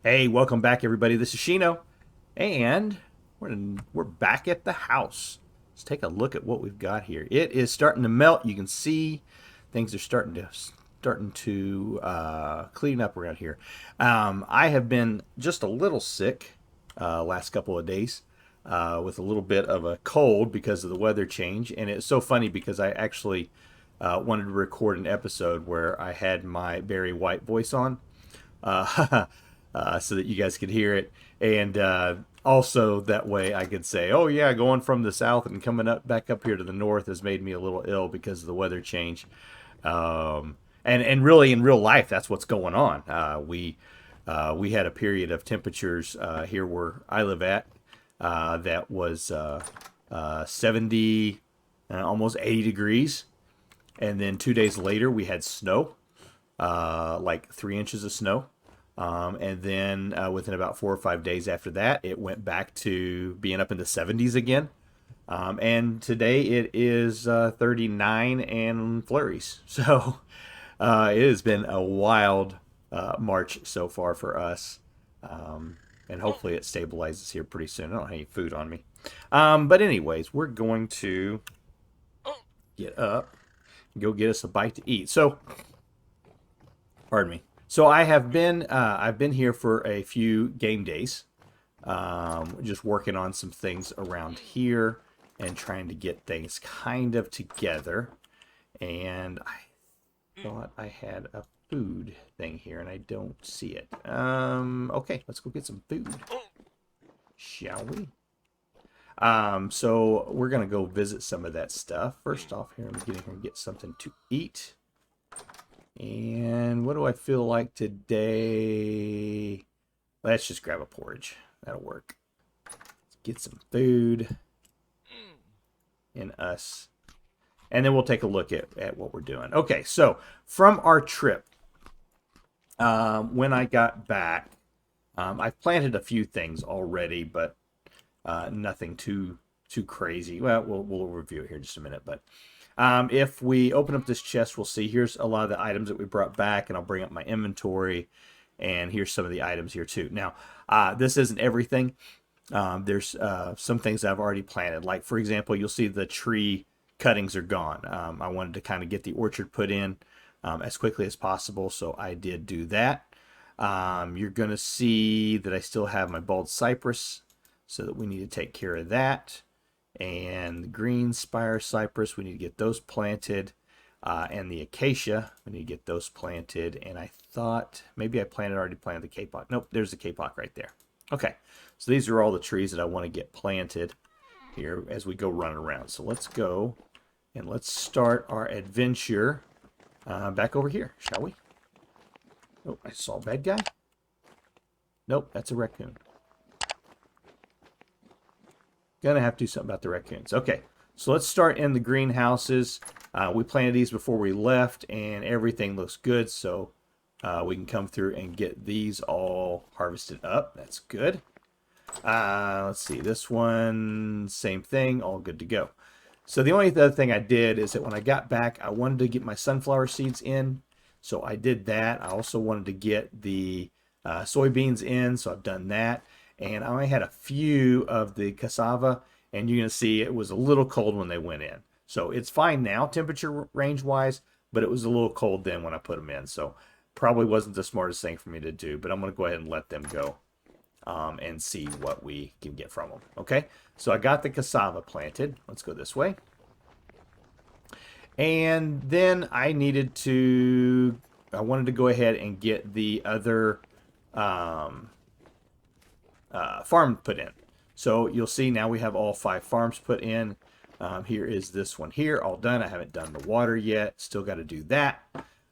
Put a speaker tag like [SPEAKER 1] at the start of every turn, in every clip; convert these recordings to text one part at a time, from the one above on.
[SPEAKER 1] Hey, welcome back, everybody. This is Shino, and we're back at the house. Let's take a look at what we've got here. It is starting to melt. You can see things are starting to clean up around here. I have been just a little sick last couple of days with a little bit of a cold because of the weather change, and it's so funny because I actually wanted to record an episode where I had my Barry White voice on. Uh, so that you guys could hear it. And also that way I could say, oh yeah, going from the south and coming up back up here to the north has made me a little ill because of the weather change. And really in real life, that's what's going on. We had a period of temperatures here where I live at that was 70, almost 80 degrees. And then 2 days later, we had snow, like 3 inches of snow. And then within about 4 or 5 days after that, it went back to being up in the 70s again. And today it is 39 and flurries. So it has been a wild March so far for us. And hopefully it stabilizes here pretty soon. I don't have any food on me. But anyways, we're going to get up and go get us a bite to eat. So, pardon me. So I've been here for a few game days, just working on some things around here and trying to get things kind of together. And I thought I had a food thing here, and I don't see it. Okay, let's go get some food, shall we? So we're gonna go visit some of that stuff. First off, here I'm getting here and get something to eat. And what do I feel like today? Let's just grab a porridge. That'll work. Let's get some food in us. And then we'll take a look at what we're doing. Okay, so from our trip, when I got back, I've planted a few things already, but nothing too crazy. Well, we'll review it here in just a minute. But if we open up this chest, we'll see here's a lot of the items that we brought back, and I'll bring up my inventory. And here's some of the items here too. Now, this isn't everything. There's some things I've already planted. Like, for example, you'll see the tree cuttings are gone. I wanted to kind of get the orchard put in as quickly as possible, so I did do that. You're going to see that I still have my bald cypress, so that we need to take care of that. And the green spire cypress, we need to get those planted. And the acacia, we need to get those planted. And I thought maybe I already planted the kapok. Nope, there's the kapok right there. Okay, so these are all the trees that I want to get planted here as we go running around. So let's go and let's start our adventure back over here, shall we? Oh, I saw a bad guy. Nope, that's a raccoon. Gonna have to do something about the raccoons. Okay, so let's start in the greenhouses. We planted these before we left, and everything looks good, so we can come through and get these all harvested up. That's good. Let's see, this one, same thing, all good to go. So the only other thing I did is that when I got back, I wanted to get my sunflower seeds in, so I did that. I also wanted to get the soybeans in, so I've done that. And I only had a few of the cassava, and you're going to see it was a little cold when they went in. So it's fine now, temperature range wise, but it was a little cold then when I put them in. So probably wasn't the smartest thing for me to do, but I'm going to go ahead and let them go and see what we can get from them. Okay, so I got the cassava planted. Let's go this way. And then I wanted to go ahead and get the other farm put in. So you'll see now we have all 5 farms put in. Here is this one here, all done. I haven't done the water yet. Still got to do that.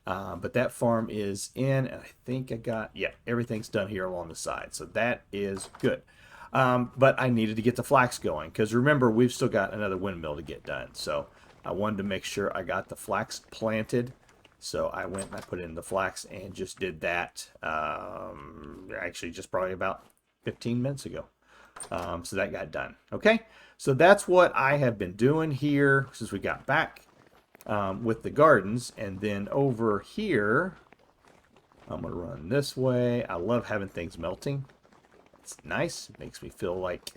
[SPEAKER 1] But that farm is in, and I think everything's done here along the side. So that is good. But I needed to get the flax going because remember, we've still got another windmill to get done. So I wanted to make sure I got the flax planted. So I went and I put in the flax and just did that. Actually, just probably about 15 minutes ago. So that got done. Okay, so that's what I have been doing here since we got back with the gardens. And then over here, I'm going to run this way. I love having things melting. It's nice. It makes me feel like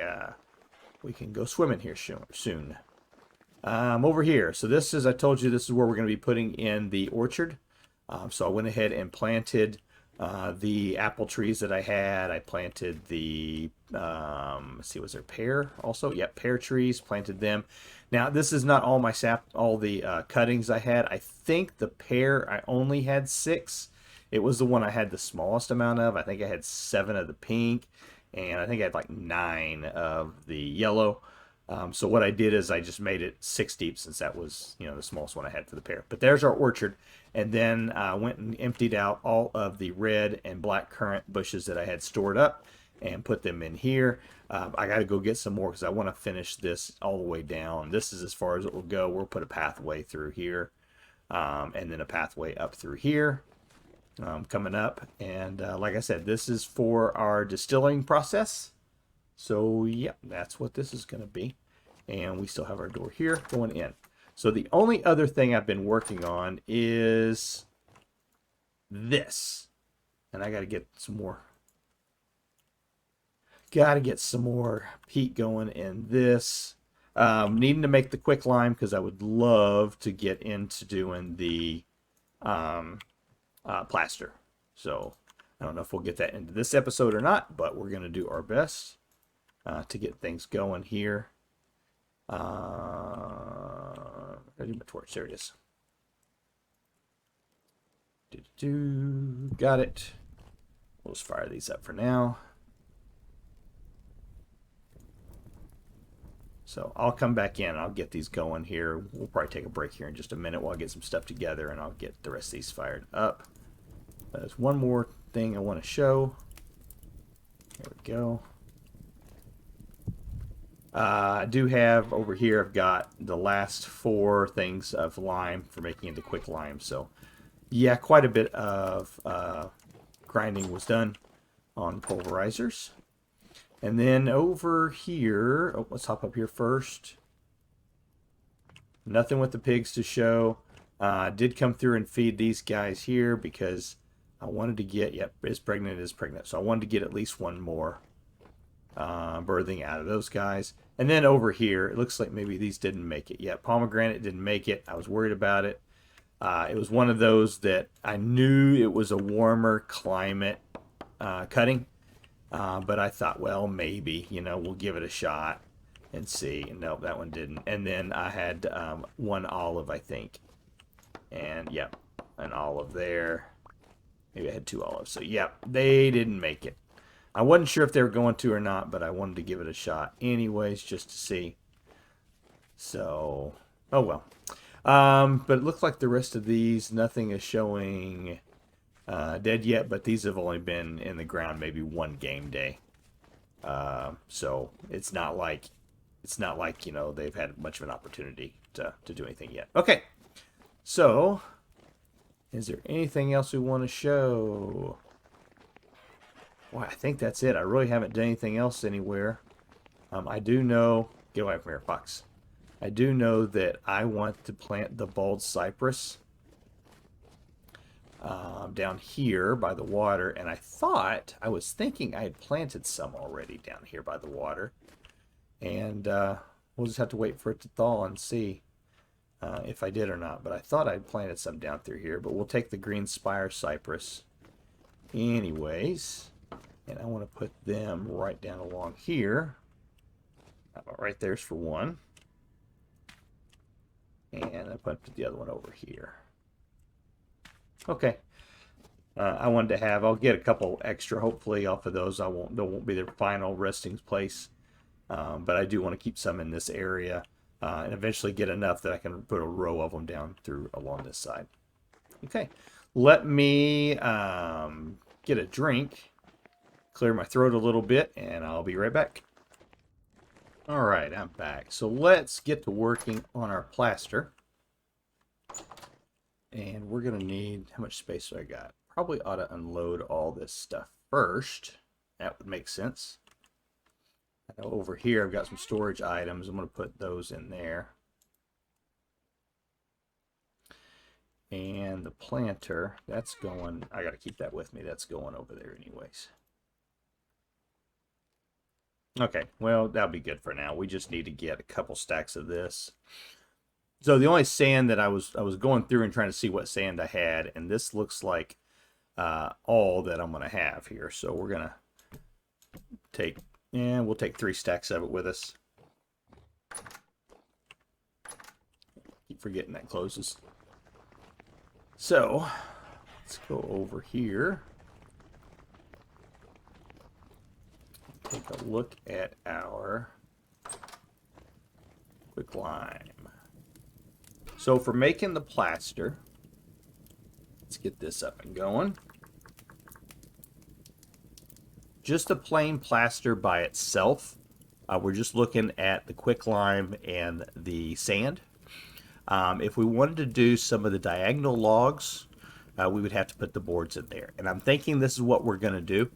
[SPEAKER 1] we can go swimming here soon. Over here. So this is, I told you, this is where we're going to be putting in the orchard. So I went ahead and planted the apple trees that I had. I planted the, let's see, was there pear also? Yep, pear trees, planted them. Now, this is not all my all the cuttings I had. I think the pear, I only had 6. It was the one I had the smallest amount of. I think I had 7 of the pink, and I think I had like 9 of the yellow. So what I did is I just made it 6 deep, since that was, the smallest one I had for the pear. But there's our orchard. And then I went and emptied out all of the red and black currant bushes that I had stored up and put them in here. I got to go get some more because I want to finish this all the way down. This is as far as it will go. We'll put a pathway through here, and then a pathway up through here coming up. And like I said, this is for our distilling process. So, yeah, that's what this is going to be. And we still have our door here going in. So the only other thing I've been working on is this. And I got to get some more. Got to get some more peat going in this. Needing to make the quick lime because I would love to get into doing the plaster. So I don't know if we'll get that into this episode or not, but we're going to do our best to get things going here. I do my torch. There it is. Got it. We'll just fire these up for now. So I'll come back in. I'll get these going here. We'll probably take a break here in just a minute while I get some stuff together, and I'll get the rest of these fired up. There's one more thing I want to show. There we go. I do have over here, I've got the last 4 things of lime for making into quick lime. So, yeah, quite a bit of grinding was done on pulverizers. And then over here, let's hop up here first. Nothing with the pigs to show. Did come through and feed these guys here because I wanted to get, yep, is pregnant. So I wanted to get at least one more birthing out of those guys. And then over here, it looks like maybe these didn't make it yet. Pomegranate didn't make it. I was worried about it. It was one of those that I knew it was a warmer climate cutting. But I thought, well, maybe, we'll give it a shot and see. Nope, that one didn't. And then I had one olive, I think. And, yep, an olive there. Maybe I had 2 olives. So, yep, they didn't make it. I wasn't sure if they were going to or not, but I wanted to give it a shot anyways, just to see. So, oh well. But it looks like the rest of these, nothing is showing dead yet, but these have only been in the ground maybe 1 game day. So it's not like they've had much of an opportunity to do anything yet. Okay, so is there anything else we want to show? Well, I think that's it. I really haven't done anything else anywhere. I do know, get away from here, fox. I do know that I want to plant the bald cypress down here by the water, and I was thinking I had planted some already down here by the water, and we'll just have to wait for it to thaw and see if I did or not. But I thought I'd planted some down through here, but we'll take the green spire cypress anyways, and I want to put them right down along here. Right there's for one, and I put the other one over here. Okay. I wanted to have, I'll get a couple extra hopefully off of those. They won't be their final resting place, but I do want to keep some in this area and eventually get enough that I can put a row of them down through along this side. Okay, let me get a drink, clear my throat a little bit, and I'll be right back. All right, I'm back. So let's get to working on our plaster. And we're going to need, how much space do I got? Probably ought to unload all this stuff first. That would make sense. I know over here I've got some storage items. I'm going to put those in there. And the planter, that's going, I got to keep that with me. That's going over there anyways. Okay, well, that'll be good for now. We just need to get a couple stacks of this. So the only sand that I was going through and trying to see what sand I had, and this looks like all that I'm going to have here. So we're going to take, and we'll take 3 stacks of it with us. Keep forgetting that closes. So let's go over here. Take a look at our quicklime. So for making the plaster, let's get this up and going. Just a plain plaster by itself. We're just looking at the quicklime and the sand. If we wanted to do some of the diagonal logs, we would have to put the boards in there. And I'm thinking this is what we're going to do.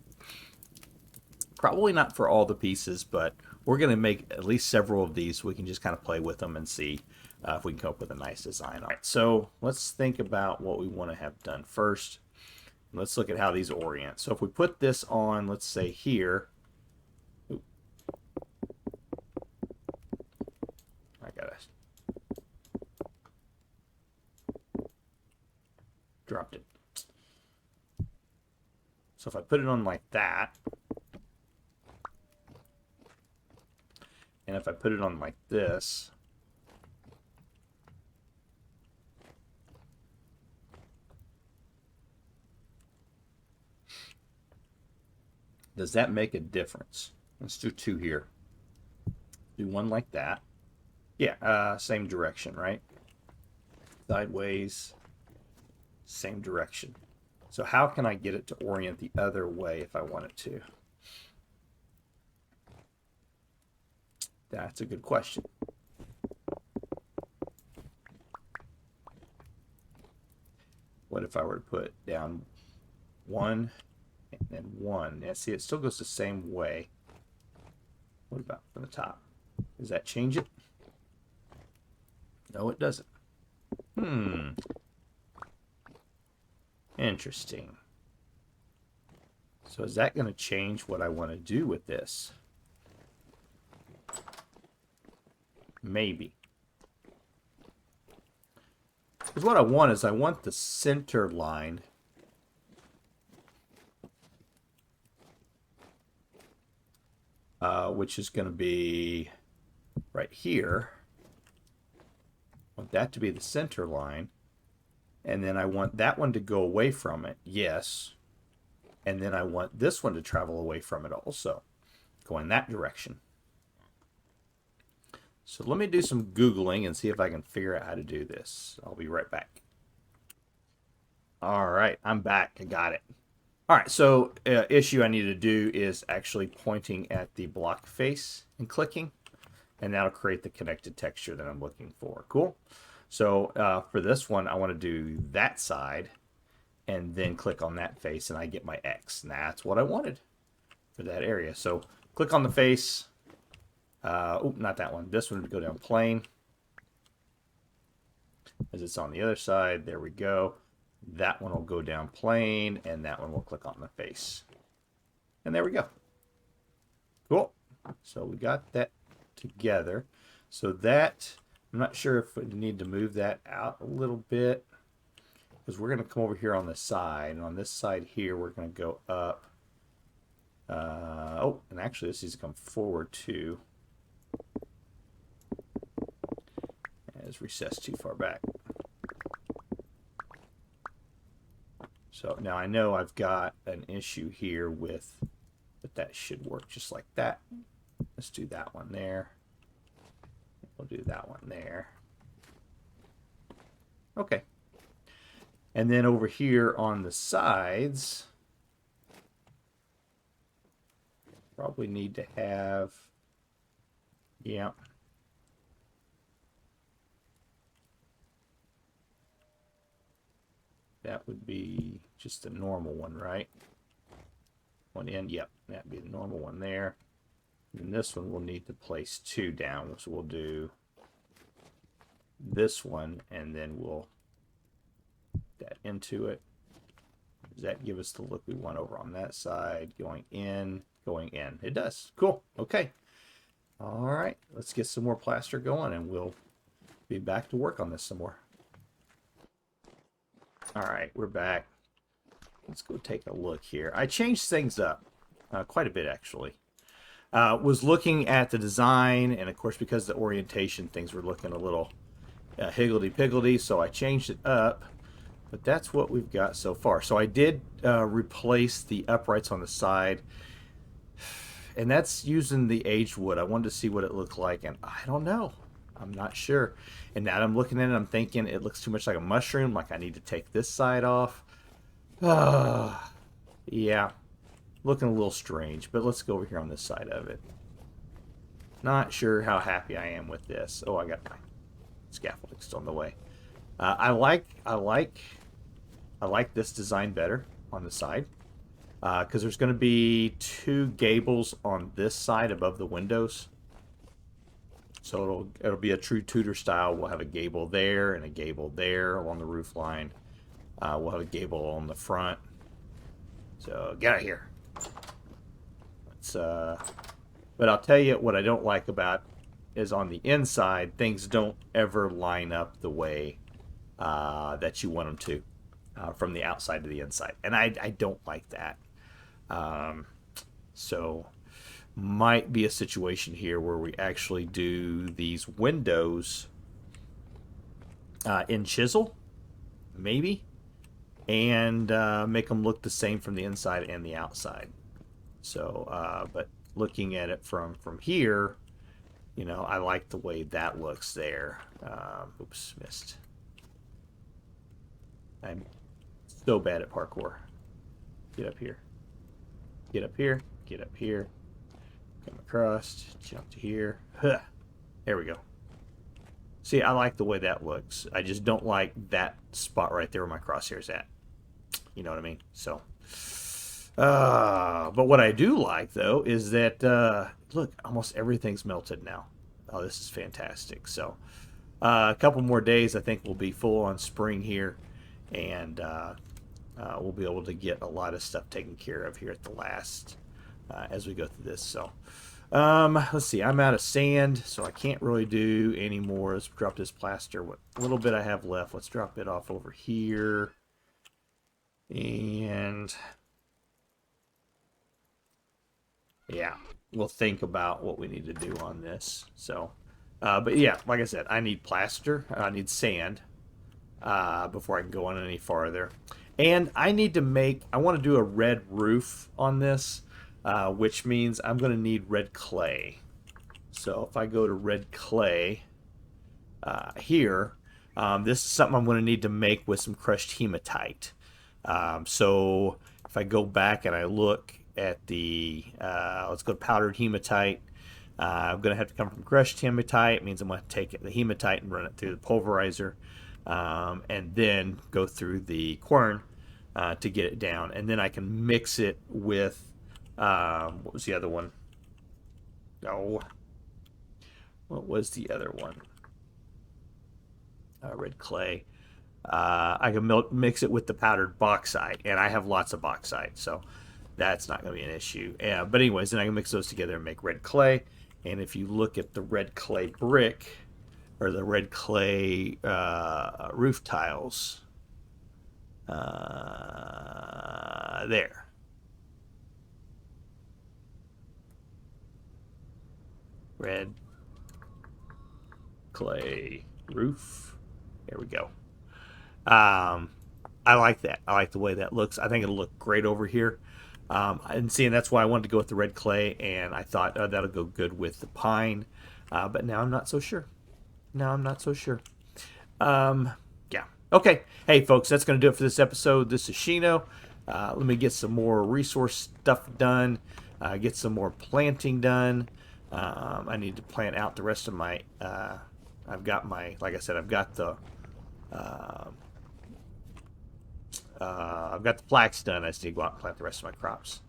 [SPEAKER 1] Probably not for all the pieces, but we're going to make at least several of these. We can just kind of play with them and see if we can come up with a nice design. All right, so let's think about what we want to have done first. Let's look at how these orient. So if we put this on, let's say here. Ooh. I gotta dropped it. So if I put it on like that, and if I put it on like this, does that make a difference? Let's do 2 here. Do one like that. Yeah, same direction, right? Sideways, same direction. So how can I get it to orient the other way if I want it to? That's a good question. What if I were to put down 1 and then 1? Yeah, see, it still goes the same way. What about from the top? Does that change it? No, it doesn't. Interesting. So is that going to change what I want to do with this? Maybe. Because what I want is I want the center line which is going to be right here. I want that to be the center line. And then I want that one to go away from it. Yes. And then I want this one to travel away from it also. Go in that direction. So let me do some Googling and see if I can figure out how to do this. I'll be right back. All right, I'm back. I got it. All right, so issue I need to do is actually pointing at the block face and clicking, and that'll create the connected texture that I'm looking for. Cool. So for this one, I want to do that side and then click on that face, and I get my X. And that's what I wanted for that area. So click on the face. Oh, not that one. This one would go down plane. As it's on the other side, there we go. That one will go down plane, and that one will click on the face. And there we go. Cool. So we got that together. So that, I'm not sure if we need to move that out a little bit, because we're going to come over here on the side. And on this side here, we're going to go up. Oh, and actually this needs to come forward too. It's recessed too far back. So now I know I've got an issue here with, but that should work just like that. Let's do that one there. We'll do that one there. Okay. And then over here on the sides, probably need to have, yeah. That would be just a normal one, right? One end, yep, that'd be the normal one there. And this one we'll need to place 2 down, so we'll do this one, and then we'll that into it. Does that give us the look we want over on that side? Going in, going in. It does. Cool. Okay. All right. Let's get some more plaster going, and we'll be back to work on this some more. All right, we're back. Let's go take a look here. I changed things up quite a bit, actually. Was looking at the design, and of course, because of the orientation, things were looking a little higgledy-piggledy, so I changed it up. But that's what we've got so far. So I did replace the uprights on the side, and that's using the aged wood. I wanted to see what it looked like, and I don't know. I'm not sure. And now that I'm looking at it, I'm thinking it looks too much like a mushroom, like I need to take this side off. Yeah, looking a little strange, but let's go over here on this side of it. Not sure how happy I am with this. Oh, I got my scaffolding still in the way. I like this design better on the side because there's going to be 2 gables on this side above the windows. So it'll be a true Tudor style. We'll have a gable there and a gable there along the roof line. We'll have a gable on the front. So get out of here. Let's, but I'll tell you what I don't like about is on the inside, things don't ever line up the way that you want them to from the outside to the inside. And I don't like that. So might be a situation here where we actually do these windows in chisel, maybe, and make them look the same from the inside and the outside. So, but looking at it from here, you know, I like the way that looks there. Oops, missed. I'm so bad at parkour. Get up here. Get up here. Get up here. Come across. Jump to here. Huh. There we go. See, I like the way that looks. I just don't like that spot right there where my crosshair's at. You know what I mean? So, but what I do like, though, is that, look, almost everything's melted now. Oh, this is fantastic. So, a couple more days, I think we'll be full on spring here. And we'll be able to get a lot of stuff taken care of here at the last as we go through this. So, let's see. I'm out of sand, so I can't really do any more. Let's drop this plaster. What little bit I have left, let's drop it off over here. And yeah, we'll think about what we need to do on this. So, but yeah, like I said, I need plaster. I need sand before I can go on any farther. And I need to I want to do a red roof on this, which means I'm going to need red clay. So if I go to red clay here, this is something I'm going to need to make with some crushed hematite. So if I go back and I look at the, let's go to powdered hematite. I'm going to have to come from crushed hematite. It means I'm going to take the hematite and run it through the pulverizer. And then go through the quern to get it down. And then I can mix it with, what was the other one? Oh, what was the other one? Red clay. I can mix it with the powdered bauxite, and I have lots of bauxite, so that's not going to be an issue. But anyways, then I can mix those together and make red clay. And if you look at the red clay brick, or the red clay roof tiles, there. Red clay roof. There we go. I like that. I like the way that looks. I think it'll look great over here. And seeing that's why I wanted to go with the red clay, and I thought that'll go good with the pine. But now I'm not so sure. Yeah. Okay. Hey, folks, that's going to do it for this episode. This is Shino. Let me get some more resource stuff done. Get some more planting done. I need to plant out the rest of my... I've got my... Like I said, I've got the flax done. I just need to go out and plant the rest of my crops.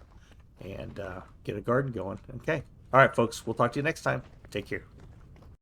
[SPEAKER 1] And get a garden going. Okay. All right, folks. We'll talk to you next time. Take care.